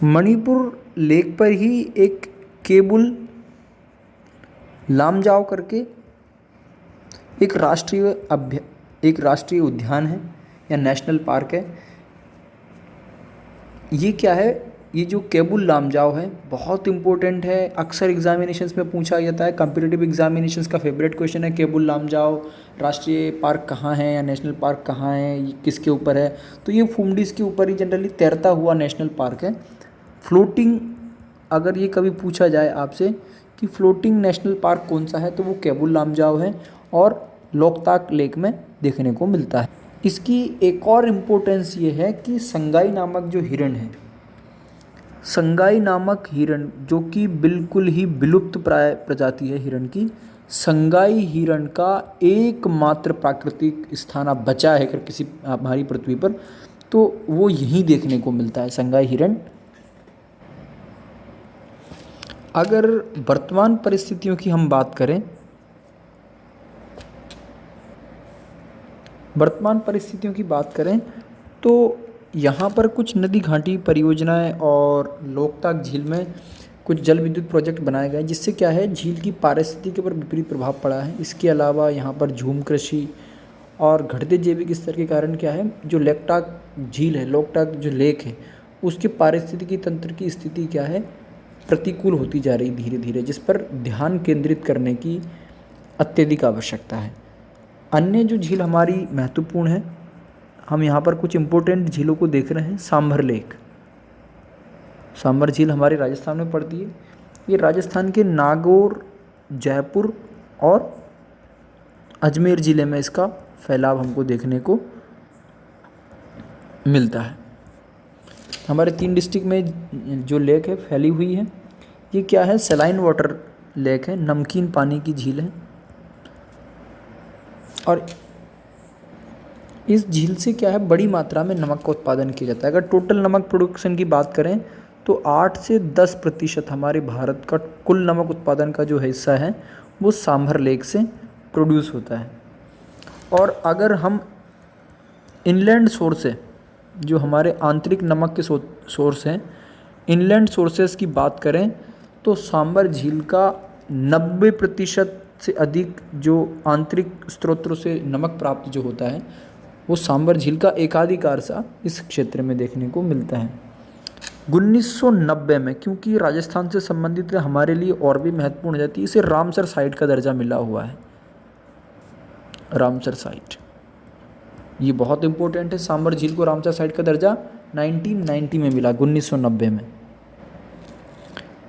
Manipur lake पर ही एक केबुल लामजाओ करके एक राष्ट्रीय उद्यान है या नेशनल पार्क है। ये क्या है? ये जो केबुल लामजाओ है बहुत इंपॉर्टेंट है, अक्सर एग्जामिनेशंस में पूछा जाता है। कॉम्पिटिटिव एग्जामिनेशंस का फेवरेट क्वेश्चन है, केबुल लामजाओ राष्ट्रीय पार्क कहाँ है या नेशनल पार्क कहाँ है, ये किसके ऊपर है? तो ये फुमडीज़ के ऊपर ही जनरली तैरता हुआ नेशनल पार्क है। फ्लोटिंग, अगर ये कभी पूछा जाए आपसे कि फ्लोटिंग नेशनल पार्क कौन सा है, तो वो केबुल लामजाओ है और लोकताक लेक में देखने को मिलता है। इसकी एक और इम्पोर्टेंस ये है कि संगाई नामक जो हिरण है, संगाई नामक हिरण जो कि बिल्कुल ही विलुप्त प्राय प्रजाति है हिरण की, संगाई हिरण का एकमात्र प्राकृतिक स्थान अब बचा है अगर किसी हमारी पृथ्वी पर, तो वो यहीं देखने को मिलता है, संगाई हिरण। अगर वर्तमान परिस्थितियों की हम बात करें, तो यहाँ पर कुछ नदी घाटी परियोजनाएं और लोकताक झील में कुछ जल विद्युत प्रोजेक्ट बनाए गए, जिससे क्या है, झील की पारिस्थितिकी पर विपरीत प्रभाव पड़ा है। इसके अलावा यहाँ पर झूम कृषि और घटते जैविक स्तर के कारण क्या है, जो लोकताक झील है, लोकताक जो लेक है, उसके पारिस्थितिकी तंत्र की स्थिति क्या है, प्रतिकूल होती जा रही धीरे धीरे, जिस पर ध्यान केंद्रित करने की अत्यधिक आवश्यकता है। अन्य जो झील हमारी महत्वपूर्ण है, हम यहाँ पर कुछ इम्पोर्टेंट झीलों को देख रहे हैं। सांभर लेक, सांभर झील हमारे राजस्थान में पड़ती है। ये राजस्थान के नागौर, जयपुर और अजमेर ज़िले में इसका फैलाव हमको देखने को मिलता है। हमारे 3 डिस्ट्रिक्ट में जो लेक है फैली हुई है, ये क्या है, सलाइन वाटर लेक है, नमकीन पानी की झील है। और इस झील से क्या है, बड़ी मात्रा में नमक का उत्पादन किया जाता है। अगर टोटल नमक प्रोडक्शन की बात करें तो 8 से 10% हमारे भारत का कुल नमक उत्पादन का जो हिस्सा है वो सांभर लेक से प्रोड्यूस होता है। और अगर हम इनलैंड सोर्स है, जो हमारे आंतरिक नमक के सोर्स हैं, इनलैंड सोर्सेस की बात करें तो सांभर झील का 90% से अधिक जो आंतरिक स्रोतों से नमक प्राप्त जो होता है, वो सांभर झील का एकाधिकार सा इस क्षेत्र में देखने को मिलता है। 1990 में, क्योंकि राजस्थान से संबंधित हमारे लिए और भी महत्वपूर्ण हो जाती है, इसे रामसर साइट का दर्जा मिला हुआ है। रामसर साइट ये बहुत इंपॉर्टेंट है। सांभर झील को रामसर साइट का दर्जा 1990 में मिला, 1990 में।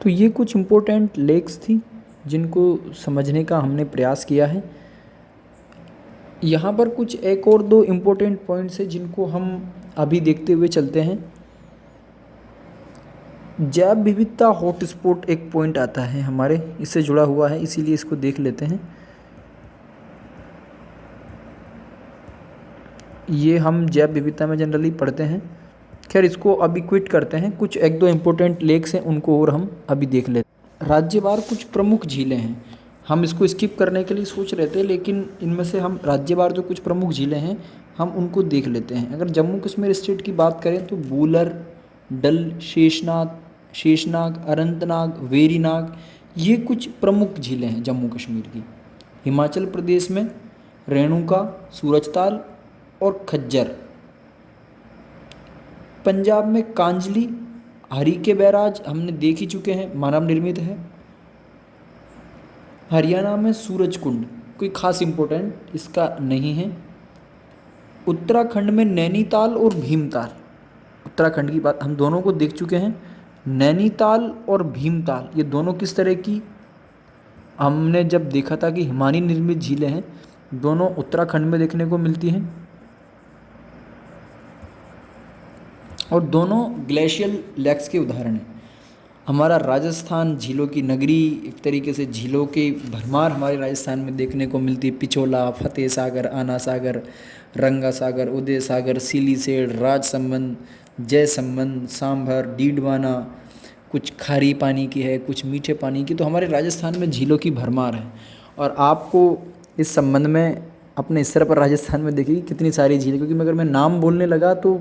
तो ये कुछ इम्पोर्टेंट लेक्स थी जिनको समझने का हमने प्रयास किया है। यहाँ पर कुछ एक और 2 इम्पोर्टेंट पॉइंट्स हैं जिनको हम अभी देखते हुए चलते हैं। जैव विविधता हॉटस्पॉट एक पॉइंट आता है हमारे, इससे जुड़ा हुआ है, इसीलिए इसको देख लेते हैं। ये हम जैव विविधता में जनरली पढ़ते हैं। खैर, इसको अभी क्विट करते हैं। कुछ 1-2 इम्पोर्टेंट लेक्स हैं, उनको और हम अभी देख लेते हैं। राज्यवार कुछ प्रमुख झीलें हैं, हम इसको स्किप करने के लिए सोच रहे थे, लेकिन इनमें से हम राज्यवार जो कुछ प्रमुख झीलें हैं हम उनको देख लेते हैं। अगर जम्मू कश्मीर स्टेट की बात करें तो बूलर, डल, शेषनाग, अनंतनाग, वेरीनाग, ये कुछ प्रमुख झीलें हैं जम्मू कश्मीर की। हिमाचल प्रदेश में रेणुका, सूरजताल और खज्जर। पंजाब में कांजली, हरीके बैराज हमने देख ही चुके हैं, मानव निर्मित है। हरियाणा में सूरजकुंड, कोई खास इम्पोर्टेंट इसका नहीं है। उत्तराखंड में नैनीताल और भीमताल, उत्तराखंड की बात हम दोनों को देख चुके हैं। नैनीताल और भीमताल ये दोनों किस तरह की, हमने जब देखा था कि हिमानी निर्मित झीलें हैं, दोनों उत्तराखंड में देखने को मिलती हैं और दोनों ग्लेशियल लेक्स के उदाहरण हैं। हमारा राजस्थान झीलों की नगरी, एक तरीके से झीलों की भरमार हमारे राजस्थान में देखने को मिलती है। पिछोला, फतेह सागर, आना सागर, रंगा सागर, उदय सागर, सिलीसेड़, राजसमंद, जयसमंद, सांभर, डीडवाना, कुछ खारी पानी की है, कुछ मीठे पानी की। तो हमारे राजस्थान में झीलों की भरमार है। और आपको इस संबंध में अपने स्तर पर राजस्थान में देखिए कितनी सारी झीलें, क्योंकि अगर मैं नाम बोलने लगा तो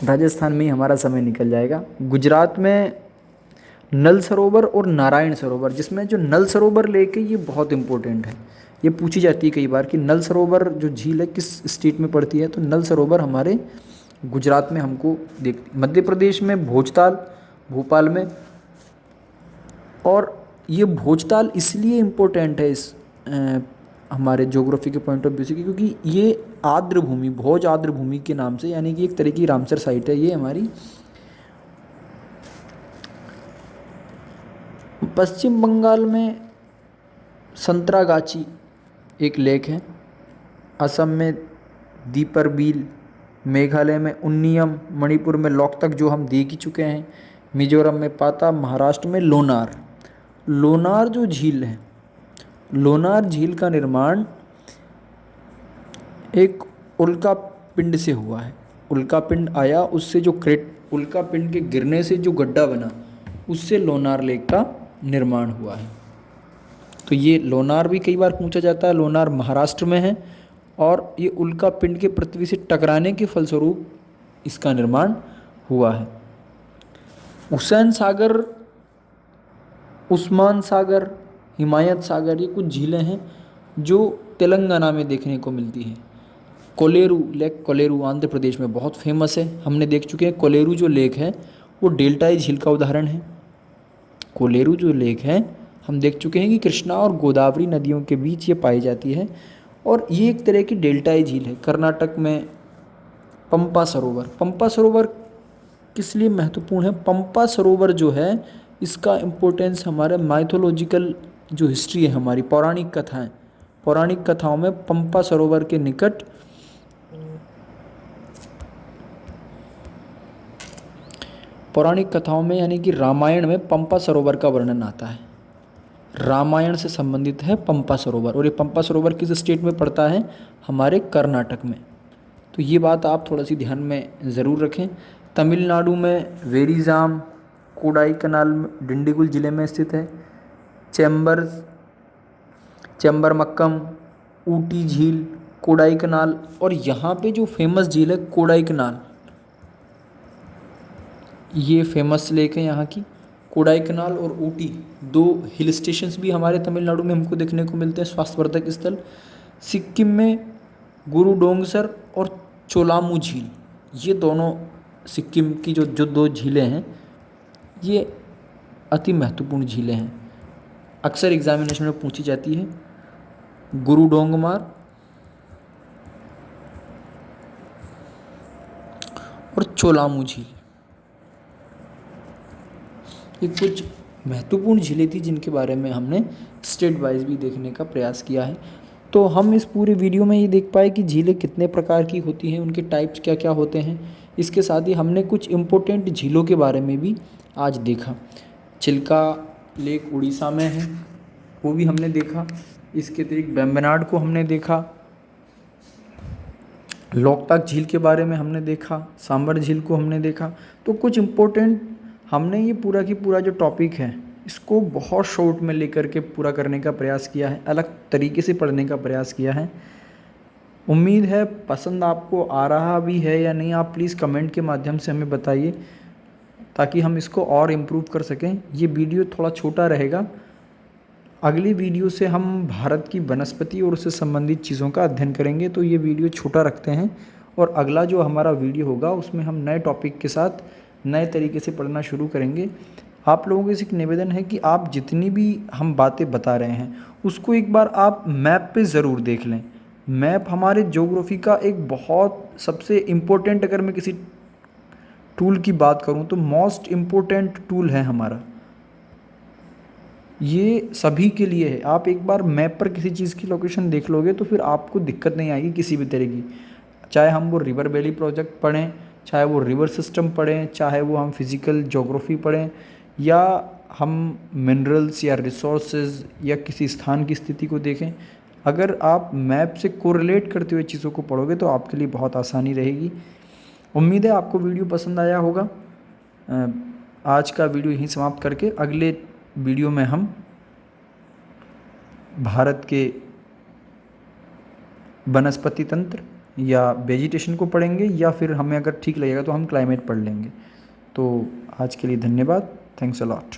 राजस्थान में ही हमारा समय निकल जाएगा। गुजरात में नल सरोवर और नारायण सरोवर, जिसमें जो नल सरोवर लेक है ये बहुत इंपॉर्टेंट है। ये पूछी जाती है कई बार कि नल सरोवर जो झील है किस स्टेट में पड़ती है, तो नल सरोवर हमारे गुजरात में हमको देख, मध्य प्रदेश में भोजताल, भोपाल में। और ये भोजताल इसलिए इम्पोर्टेंट है इस हमारे ज्योग्राफी के पॉइंट ऑफ व्यू से, क्योंकि ये आर्द्र भूमि, भोज आर्द्र भूमि के नाम से, यानी कि एक तरह की रामसर साइट है ये हमारी। पश्चिम बंगाल में संतरागाछी एक लेक है, असम में दीपरबील, मेघालय में उन्नीयम, मणिपुर में लोकतक जो हम देख ही चुके हैं, मिजोरम में पाता, महाराष्ट्र में लोनार। लोनार जो झील है, लोनार झील का निर्माण एक उल्का पिंड से हुआ है। उल्का पिंड आया, उससे जो उल्का पिंड के गिरने से जो गड्ढा बना, उससे लोनार लेक का निर्माण हुआ है। तो ये लोनार भी कई बार पूछा जाता है, लोनार महाराष्ट्र में है और ये उल्का पिंड के पृथ्वी से टकराने के फलस्वरूप इसका निर्माण हुआ है। हुसैन सागर, उस्मान सागर, हिमायत सागर, ये कुछ झीलें हैं जो तेलंगाना में देखने को मिलती हैं। कोलेरू लेक, कोलेरू आंध्र प्रदेश में बहुत फेमस है, हमने देख चुके हैं। कोलेरू जो लेक है वो डेल्टाई झील का उदाहरण है। कोलेरू जो लेक है हम देख चुके हैं कि कृष्णा और गोदावरी नदियों के बीच ये पाई जाती है और ये एक तरह की डेल्टाई झील है। कर्नाटक में पंपा सरोवर, पंपा सरोवर किस लिए महत्वपूर्ण है? पंपा सरोवर जो है इसका इम्पोर्टेंस हमारे माइथोलॉजिकल जो हिस्ट्री है, हमारी पौराणिक कथाएं, पौराणिक कथाओं में पंपा सरोवर के निकट पौराणिक कथाओं में यानी कि रामायण में पंपा सरोवर का वर्णन आता है। रामायण से संबंधित है पंपा सरोवर, और ये पंपा सरोवर किस स्टेट में पड़ता है? हमारे कर्नाटक में। तो ये बात आप थोड़ा सी ध्यान में ज़रूर रखें। तमिलनाडु में वेरीजाम, कोडाई कनाल डिंडीगुल ज़िले में स्थित है। चेंबरमक्कम, ऊटी झील, कोडाई कनाल, और यहाँ पे जो फेमस झील है कोडाई कनाल, ये फेमस लेक है यहाँ की। कोडाई कनाल और ऊटी दो हिल स्टेशंस भी हमारे तमिलनाडु में हमको देखने को मिलते हैं, स्वास्थ्यवर्धक स्थल। सिक्किम में गुरुडोंगसर और चोलामू झील, ये दोनों सिक्किम की जो दो झीलें हैं ये अति महत्वपूर्ण झीलें हैं, अक्सर एग्जामिनेशन में पूछी जाती है। गुरुडोंगमार और चोलामू झील, ये कुछ महत्वपूर्ण झीलें थी जिनके बारे में हमने स्टेट वाइज भी देखने का प्रयास किया है। तो हम इस पूरे वीडियो में ये देख पाए कि झीलें कितने प्रकार की होती हैं, उनके टाइप्स क्या क्या होते हैं। इसके साथ ही हमने कुछ इम्पोर्टेंट झीलों के बारे में भी आज देखा। चिल्का लेक उड़ीसा में है, वो भी हमने देखा। इसके अतिरिक्त वेम्बनाड को हमने देखा, लोकतक झील के बारे में हमने देखा, सांबर झील को हमने देखा। तो कुछ इम्पोर्टेंट हमने ये पूरा की पूरा जो टॉपिक है इसको बहुत शॉर्ट में लेकर के पूरा करने का प्रयास किया है, अलग तरीके से पढ़ने का प्रयास किया है। उम्मीद है पसंद आपको आ रहा भी है या नहीं, आप प्लीज़ कमेंट के माध्यम से हमें बताइए ताकि हम इसको और इम्प्रूव कर सकें। ये वीडियो थोड़ा छोटा रहेगा, अगली वीडियो से हम भारत की वनस्पति और उससे संबंधित चीज़ों का अध्ययन करेंगे, तो ये वीडियो छोटा रखते हैं। और अगला जो हमारा वीडियो होगा उसमें हम नए टॉपिक के साथ नए तरीके से पढ़ना शुरू करेंगे। आप लोगों से एक निवेदन है कि आप जितनी भी हम बातें बता रहे हैं उसको एक बार आप मैप पे ज़रूर देख लें। मैप हमारे ज्योग्राफी का एक बहुत सबसे इम्पोर्टेंट, अगर मैं किसी टूल की बात करूं तो मोस्ट इम्पोर्टेंट टूल है हमारा, ये सभी के लिए है। आप एक बार मैप पर किसी चीज़ की लोकेशन देख लोगे तो फिर आपको दिक्कत नहीं आएगी किसी भी तरह की, चाहे हम वो रिवर वैली प्रोजेक्ट पढ़ें, चाहे वो रिवर सिस्टम पढ़ें, चाहे वो हम फिज़िकल ज्योग्राफी पढ़ें, या हम मिनरल्स या रिसोर्सेज या किसी स्थान की स्थिति को देखें। अगर आप मैप से कोरिलेट करते हुए चीज़ों को पढ़ोगे तो आपके लिए बहुत आसानी रहेगी। उम्मीद है आपको वीडियो पसंद आया होगा। आज का वीडियो यहीं समाप्त करके अगले वीडियो में हम भारत के वनस्पति तंत्र या वेजिटेशन को पढ़ेंगे, या फिर हमें अगर ठीक लगेगा तो हम क्लाइमेट पढ़ लेंगे। तो आज के लिए धन्यवाद। Thanks a lot.